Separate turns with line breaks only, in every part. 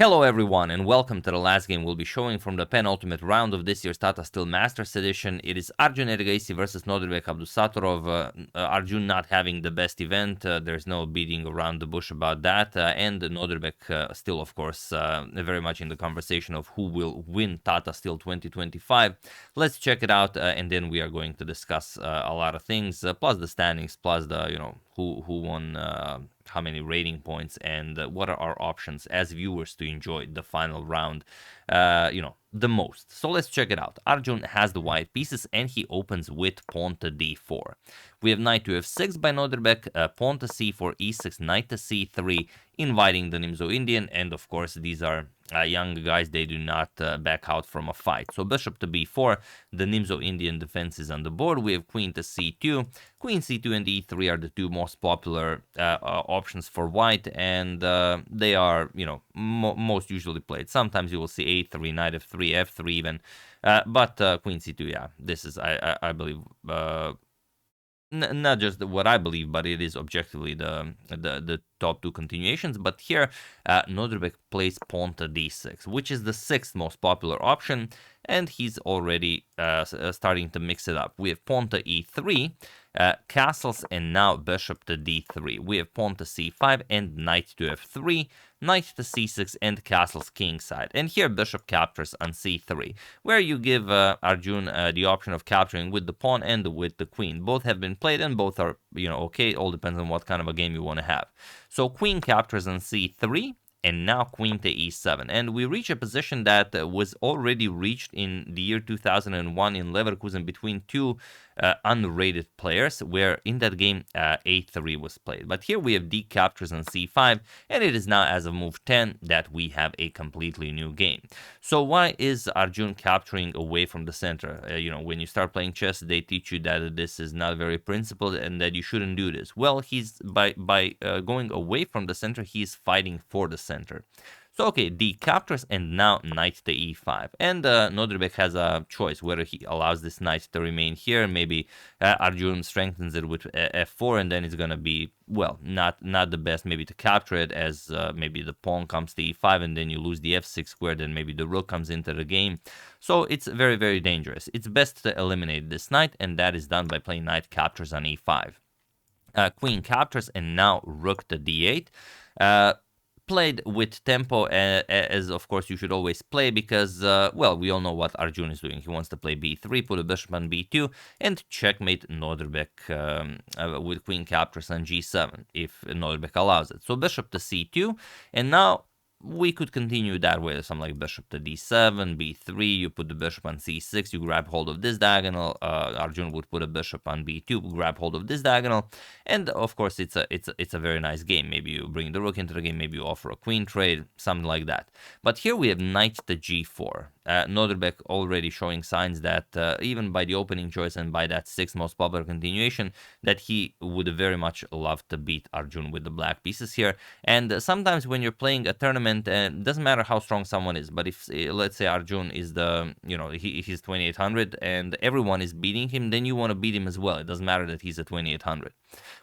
Hello everyone and welcome to the last game we'll be showing from the penultimate round of this year's Tata Steel Masters edition. It is Arjun Erigaisi versus Nodirbek Abdusattorov. Arjun not having the best event, there's no beating around the bush about that, and Nodirbek still of course very much in the conversation of who will win Tata Steel 2025. Let's check it out and then we are going to discuss a lot of things, plus the standings, plus the, who won how many rating points, and what are our options as viewers to enjoy the final round, the most. So let's check it out. Arjun has the white pieces and he opens with pawn to d4. We have knight to f6 by Nodirbek, pawn to c4, e6, knight to c3, inviting the Nimzo-Indian, and of course these are young guys, they do not back out from a fight. So bishop to b4, the Nimzo-Indian defense is on the board. We have queen to c2. Queen c2 and e3 are the two most popular options for white, and they are, most usually played. Sometimes you will see a3, knight f3, f3 even, but queen c2, yeah, this is, I believe, not just what I believe, but it is objectively the top two continuations. But here, Nodirbek plays pawn to d6, which is the sixth most popular option, and he's already starting to mix it up. We have pawn to e3, castles, and now bishop to d3. We have pawn to c5 and knight to f3, knight to c6, and castles kingside. And here bishop captures on c3, where you give Arjun the option of capturing with the pawn and with the queen. Both have been played and both are, okay. It all depends on what kind of a game you want to have. So queen captures on c3, and now queen to e7. And we reach a position that was already reached in the year 2001 in Leverkusen between two unrated players, where in that game a3 was played. But here we have d captures on c5, and it is now as of move 10 that we have a completely new game. So why is Arjun capturing away from the center? When you start playing chess, they teach you that this is not very principled and that you shouldn't do this. Well, he's by going away from the center, he's fighting for the center. So okay, d captures, and now knight to e5. And Nodirbek has a choice whether he allows this knight to remain here. Maybe Arjun strengthens it with f4, and then it's gonna be, well, not the best maybe to capture it, as maybe the pawn comes to e5 and then you lose the f6 square, then maybe the rook comes into the game. So it's very, very dangerous. It's best to eliminate this knight, and that is done by playing knight captures on e5. Queen captures, and now rook to d8. Played with tempo, as of course you should always play, because well, we all know what Arjun is doing. He wants to play b3, put a bishop on b2, and checkmate Nodirbek with queen captures on g7 if Nodirbek allows it. So bishop to c2, and now we could continue that way, something like bishop to d7, b3, you put the bishop on c6, you grab hold of this diagonal, Arjun would put a bishop on b2, grab hold of this diagonal, and of course it's a very nice game. Maybe you bring the rook into the game, maybe you offer a queen trade, something like that. But here we have knight to g4. Nodirbek already showing signs that even by the opening choice and by that sixth most popular continuation, that he would very much love to beat Arjun with the black pieces here. And sometimes when you're playing a tournament, it doesn't matter how strong someone is, but if let's say Arjun is the, he's 2800 and everyone is beating him, then you want to beat him as well. It doesn't matter that he's at 2800.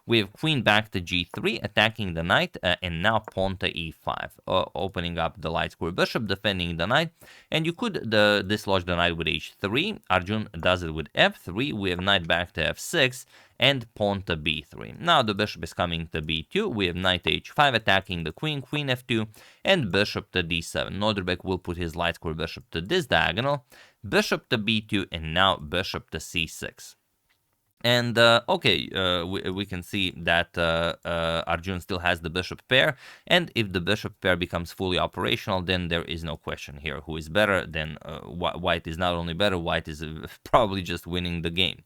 We have queen back to g3, attacking the knight, and now pawn to e5, opening up the light square bishop, defending the knight. And you could dislodge the knight with h3. Arjun does it with f3. We have knight back to f6 and pawn to b3. Now the bishop is coming to b2. We have knight h5 attacking the queen, queen f2, and bishop to d7. Nodirbek will put his light square bishop to this diagonal, bishop to b2, and now bishop to c6. And okay, we can see that Arjun still has the bishop pair, and if the bishop pair becomes fully operational, then there is no question here who is better. Then white is not only better, white is probably just winning the game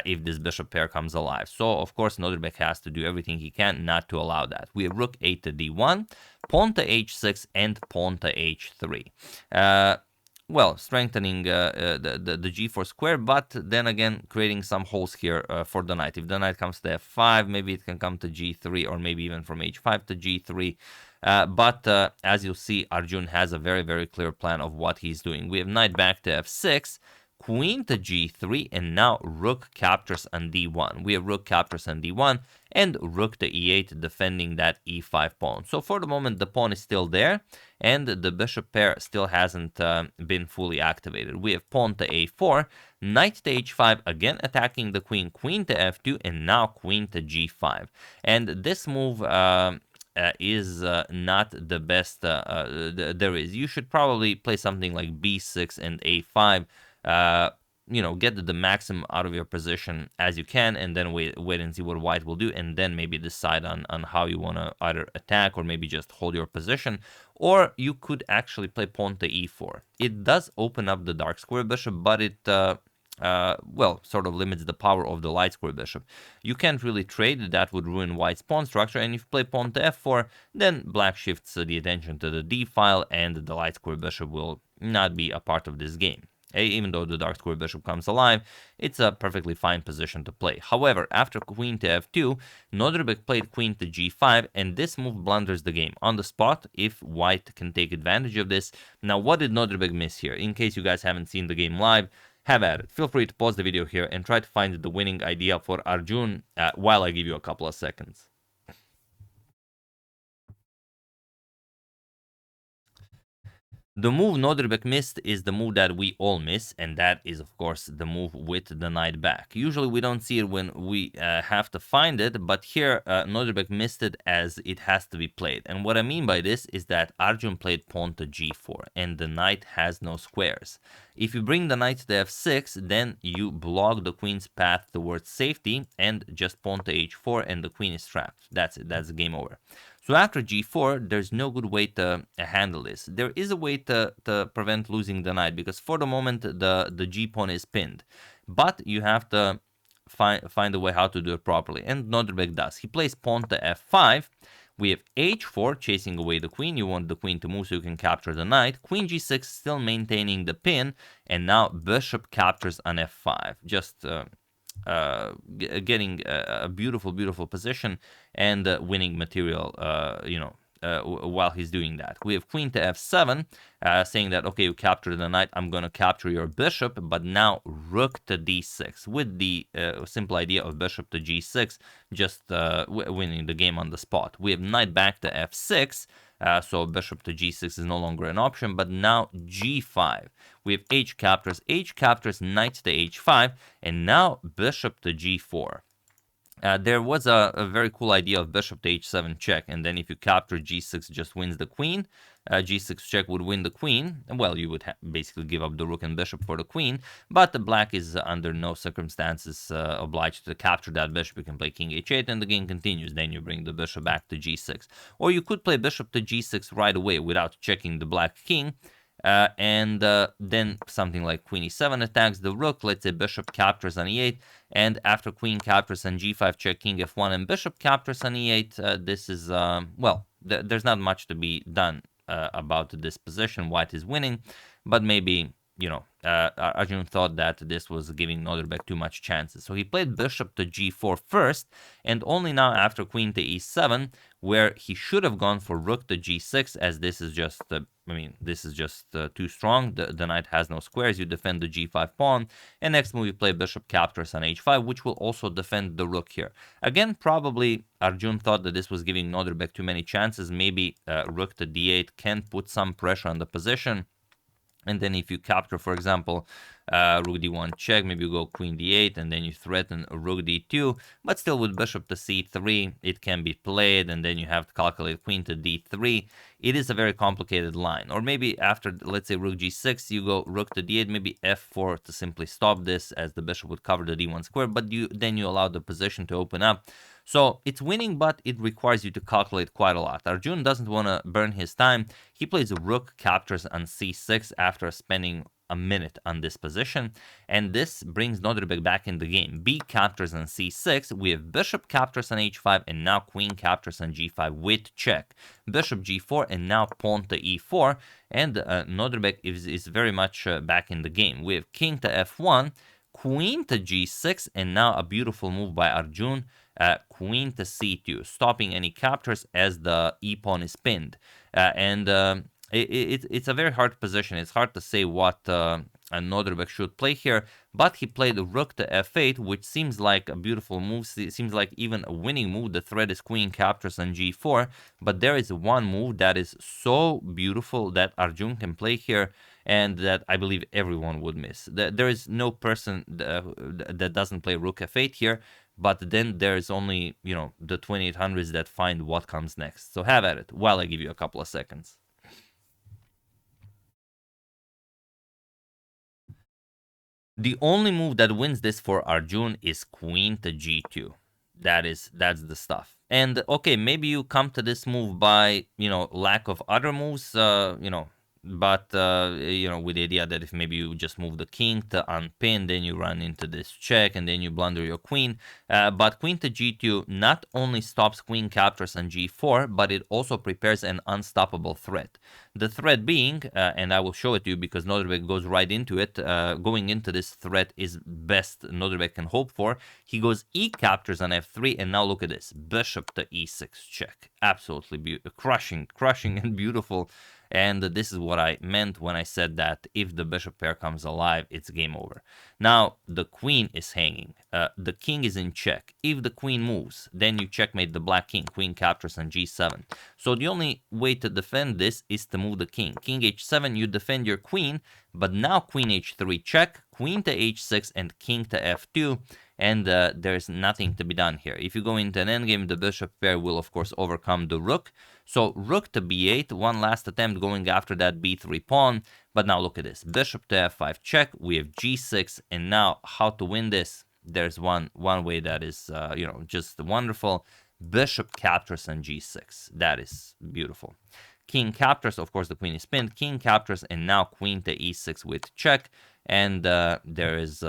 if this bishop pair comes alive. So of course Nodirbek has to do everything he can not to allow that. We have rook a to d1, pawn to h6, and pawn to h3. Well, strengthening the g4 square, but then again creating some holes here for the knight. If the knight comes to f5, maybe it can come to g3, or maybe even from h5 to g3. But as you'll see, Arjun has a very, very clear plan of what he's doing. We have knight back to f6, queen to g3, and now rook captures on d1. We have rook captures on d1, and rook to e8, defending that e5 pawn. So for the moment, the pawn is still there, and the bishop pair still hasn't been fully activated. We have pawn to a4, knight to h5, again attacking the queen, queen to f2, and now queen to g5. And this move is not the best there is. You should probably play something like b6 and a5. Get the maximum out of your position as you can, and then wait and see what white will do, and then maybe decide on how you want to either attack or maybe just hold your position. Or you could actually play pawn to e4. It does open up the dark square bishop, but it sort of limits the power of the light square bishop. You can't really trade, that would ruin white's pawn structure, and if you play pawn to f4, then black shifts the attention to the d file, and the light square bishop will not be a part of this game. Even though the dark square bishop comes alive, it's a perfectly fine position to play. However, after queen to f2, Nodirbek played queen to g5, and this move blunders the game on the spot if white can take advantage of this. Now, what did Nodirbek miss here? In case you guys haven't seen the game live, have at it. Feel free to pause the video here and try to find the winning idea for Arjun while I give you a couple of seconds. The move Nodirbek missed is the move that we all miss, and that is, of course, the move with the knight back. Usually we don't see it when we have to find it, but here Nodirbek missed it as it has to be played. And what I mean by this is that Arjun played pawn to g4, and the knight has no squares. If you bring the knight to f6, then you block the queen's path towards safety, and just pawn to h4, and the queen is trapped. That's it. That's game over. So after g4, there's no good way to handle this. There is a way to prevent losing the knight, because for the moment the g-pawn is pinned. But you have to find a way how to do it properly, and Nodirbek does. He plays pawn to f5. We have h4, chasing away the queen. You want the queen to move so you can capture the knight. Queen g6, still maintaining the pin, and now bishop captures on f5. Just getting a beautiful position and winning material, while he's doing that. We have queen to f7, saying that, okay, you captured the knight, I'm going to capture your bishop, but now rook to d6, with the simple idea of bishop to g6, just winning the game on the spot. We have knight back to f6, so bishop to g6 is no longer an option, but now g5. We have h captures, knight to h5, and now bishop to g4. There was a very cool idea of bishop to h7 check, and then if you capture g6, just wins the queen. G6 check would win the queen. Well, you would basically give up the rook and bishop for the queen, but the black is under no circumstances obliged to capture that bishop. You can play king h8 and the game continues. Then you bring the bishop back to g6. Or you could play bishop to g6 right away without checking the black king. And then something like queen e7 attacks the rook. Let's say bishop captures on e8, and after queen captures on g5 check, king f1, and bishop captures on e8, this is there's not much to be done about this position. White is winning, but maybe Arjun thought that this was giving Nodirbek too much chances. So he played bishop to g4 first, and only now after queen to e7, where he should have gone for rook to g6, as this is just, too strong. The knight has no squares. You defend the g5 pawn, and next move you play bishop captures on h5, which will also defend the rook here. Again, probably Arjun thought that this was giving Nodirbek too many chances. Maybe rook to d8 can put some pressure on the position. And then if you capture, for example, rook d1 check, maybe you go queen d8, and then you threaten rook d2, but still with bishop to c3, it can be played, and then you have to calculate queen to d3. It is a very complicated line. Or maybe after, let's say, rook g6, you go rook to d8, maybe f4 to simply stop this, as the bishop would cover the d1 square, but then you allow the position to open up. So it's winning, but it requires you to calculate quite a lot. Arjun doesn't want to burn his time. He plays rook captures on c6 after spending a minute on this position, and this brings Nodirbek back in the game. B captures on c6, we have bishop captures on h5, and now queen captures on g5 with check. Bishop g4, and now pawn to e4, and Nodirbek is very much back in the game. We have king to f1, queen to g6, and now a beautiful move by Arjun, queen to c2, stopping any captures as the e-pawn is pinned. It's a very hard position. It's hard to say what Nodirbek should play here, but he played rook to f8, which seems like a beautiful move. It seems like even a winning move. The threat is queen captures on g4, but there is one move that is so beautiful that Arjun can play here, and that I believe everyone would miss. There is no person that doesn't play rook f8 here, but then there's only, the 2800s that find what comes next. So have at it while I give you a couple of seconds. The only move that wins this for Arjun is queen to g2. That's the stuff. And okay, maybe you come to this move by, lack of other moves, but with the idea that if maybe you just move the king to unpin, then you run into this check and then you blunder your queen. But queen to g2 not only stops queen captures on g4, but it also prepares an unstoppable threat. The threat being, and I will show it to you because Nodirbek goes right into it, going into this threat is best Nodirbek can hope for. He goes e captures on f3, and now look at this, bishop to e6 check. Absolutely crushing and beautiful. And this is what I meant when I said that if the bishop pair comes alive, it's game over. Now, the queen is hanging. The king is in check. If the queen moves, then you checkmate the black king. Queen captures on g7. So the only way to defend this is to move the king. King h7, you defend your queen, but now queen h3 check, queen to h6, and king to f2. And there's nothing to be done here. If you go into an endgame, the bishop pair will, of course, overcome the rook. So rook to b8, one last attempt going after that b3 pawn. But now look at this. Bishop to f5 check, we have g6. And now how to win this? There's one way that is, just wonderful. Bishop captures on g6. That is beautiful. King captures, of course, the queen is pinned. King captures, and now queen to e6 with check. And there is...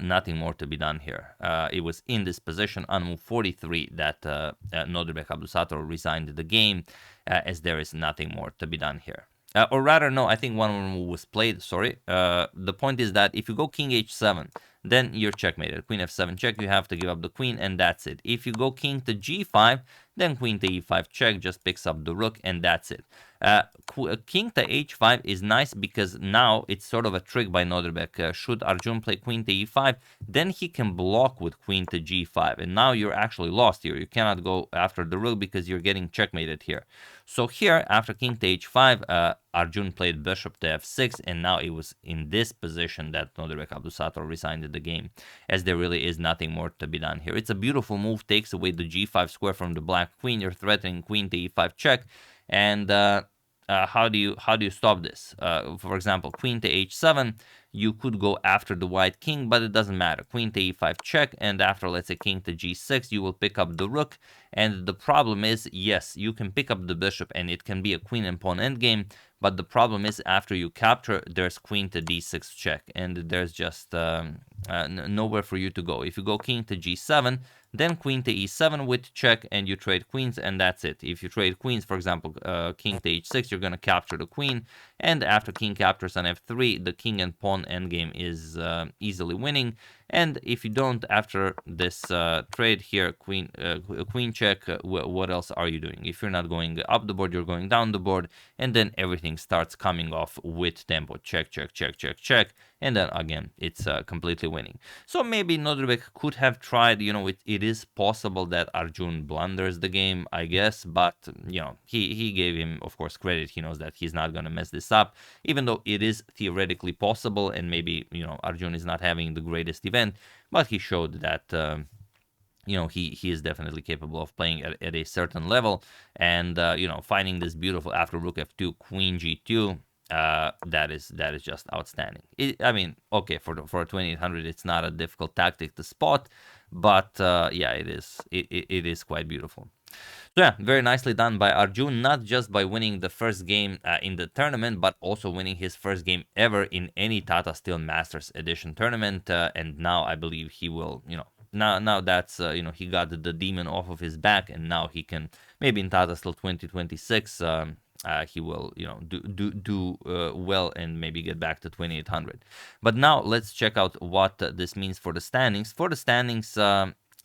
nothing more to be done here. It was in this position on move 43 that Nodirbek Abdusattorov resigned the game, as there is nothing more to be done here. Or rather, no, I think one more move was played, sorry. The point is that if you go king h7, then you're checkmated. Queen f7 check, you have to give up the queen, and that's it. If you go king to g5, then queen to e5 check just picks up the rook, and that's it. King to h5 is nice because now it's sort of a trick by Nodirbek. Should Arjun play queen to e5, then he can block with queen to g5, and now you're actually lost here. You cannot go after the rook because you're getting checkmated here. So here, after king to h5, Arjun played bishop to f6, and now it was in this position that Nodirbek Abdusattorov resigned the game, as there really is nothing more to be done here. It's a beautiful move, takes away the g5 square from the black queen. You're threatening queen to e5 check, and how do you stop this? For example, queen to h7, you could go after the white king, but it doesn't matter. Queen to e5 check, and after, let's say, king to g6, you will pick up the rook. And the problem is, yes, you can pick up the bishop, and it can be a queen and pawn endgame, but the problem is after you capture, there's queen to d6 check, and there's just nowhere for you to go. If you go king to g7, then queen to e7 with check, and you trade queens, and that's it. If you trade queens, for example, king to h6, you're going to capture the queen, and after king captures on f3, the king and pawn endgame is easily winning. And if you don't, after this trade here, queen check, what else are you doing? If you're not going up the board, you're going down the board, and then everything starts coming off with tempo. Check, check, check, check, check, and then again, it's completely winning. So maybe Nodirbek could have tried, it is possible that Arjun blunders the game, I guess, but, he gave him, of course, credit. He knows that he's not going to mess this up, even though it is theoretically possible, and maybe, Arjun is not having the greatest event, but he showed that he is definitely capable of playing at a certain level, and finding this beautiful after rook f2 queen g2, that is just outstanding. Okay, for a 2800 it's not a difficult tactic to spot, but yeah, it is quite beautiful. So yeah, very nicely done by Arjun, not just by winning the first game in the tournament, but also winning his first game ever in any Tata Steel Masters Edition tournament. And now I believe he will, now that's, he got the demon off of his back, and now he can, maybe in Tata Steel 2026, he will, do well and maybe get back to 2800. But now let's check out what this means for the standings. For the standings,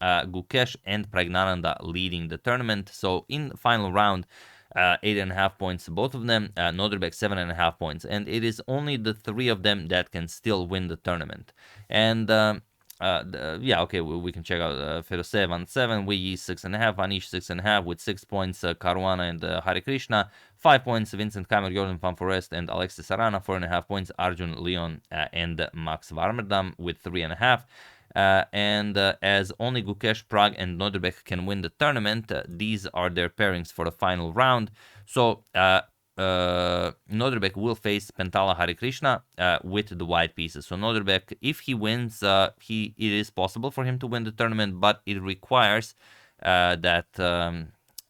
Gukesh and Pragnananda leading the tournament. So in the final round, 8.5 points, both of them. Nodirbek 7.5 points, and it is only the three of them that can still win the tournament. And yeah, okay, we can check out Ferosev on 7, Wei Yi 6.5, Anish 6.5 with 6 points, Caruana and Hare Krishna, 5 points, Vincent Keimer, Jordan Van Forest, and Alexis Arana, 4.5 points, Arjun, Leon, and Max Warmerdam with 3.5. And as only Gukesh, Prague, and Nodirbek can win the tournament, these are their pairings for the final round. So Nodirbek will face Pentala Hare Krishna with the white pieces. So Nodirbek, if he wins, it is possible for him to win the tournament, but it requires that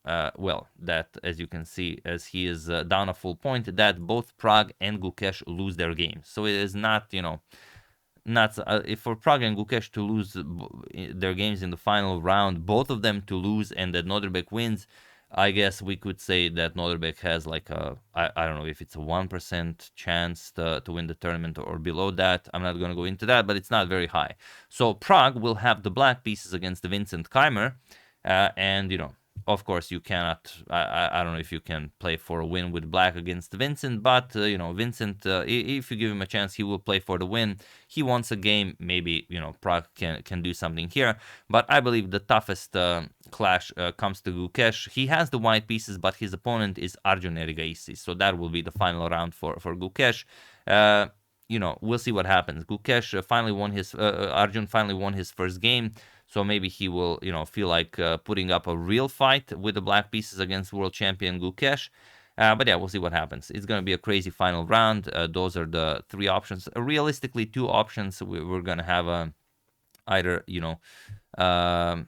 as you can see, as he is down a full point, that both Prague and Gukesh lose their games. So it is not, if for Prague and Gukesh to lose their games in the final round, both of them to lose, and that Nodirbek wins, I guess we could say that Nodirbek has like I don't know if it's a 1% chance to win the tournament or below that. I'm not going to go into that, but it's not very high. So Prague will have the black pieces against Vincent Keimer, and of course you cannot, I don't know if you can play for a win with black against Vincent, but Vincent, if you give him a chance, he will play for the win. He wants a game, maybe Prague can do something here, but I believe the toughest clash comes to Gukesh. He has the white pieces, but his opponent is Arjun Erigaisi, so that will be the final round for Gukesh. We'll see what happens. Gukesh finally won his Arjun finally won his first game, so maybe he will feel like putting up a real fight with the black pieces against world champion Gukesh. But yeah, we'll see what happens. It's going to be a crazy final round. Those are the three options. Realistically, two options. We're going to have either Nodirbek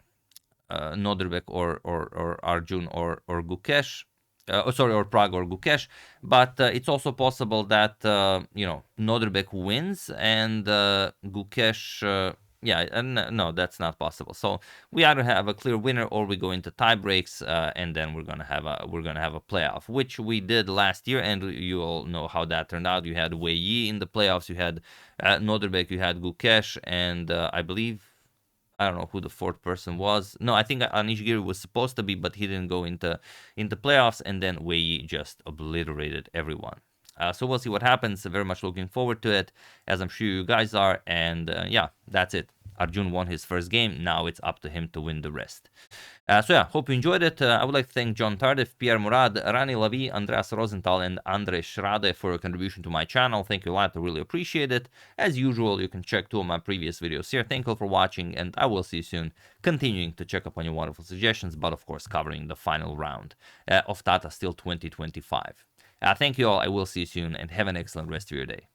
or Arjun or Gukesh. Or Prague or Gukesh, but it's also possible that Nodirbek wins and Gukesh. No, that's not possible. So we either have a clear winner or we go into tie breaks, and then we're gonna have a playoff, which we did last year, and you all know how that turned out. You had Wei Yi in the playoffs, you had Nodirbek, you had Gukesh, and I believe. I don't know who the fourth person was. No, I think Anish Giri was supposed to be, but he didn't go into playoffs, and then Wei Yi just obliterated everyone. So we'll see what happens. Very much looking forward to it, as I'm sure you guys are. And yeah, that's it. Arjun won his first game. Now it's up to him to win the rest. So yeah, hope you enjoyed it. I would like to thank John Tardif, Pierre Murad, Rani Lavi, Andreas Rosenthal, and Andre Schrade for your contribution to my channel. Thank you a lot. I really appreciate it. As usual, you can check 2 of my previous videos here. Thank you for watching, and I will see you soon, continuing to check up on your wonderful suggestions, but of course covering the final round of Tata Steel 2025. Thank you all. I will see you soon, and have an excellent rest of your day.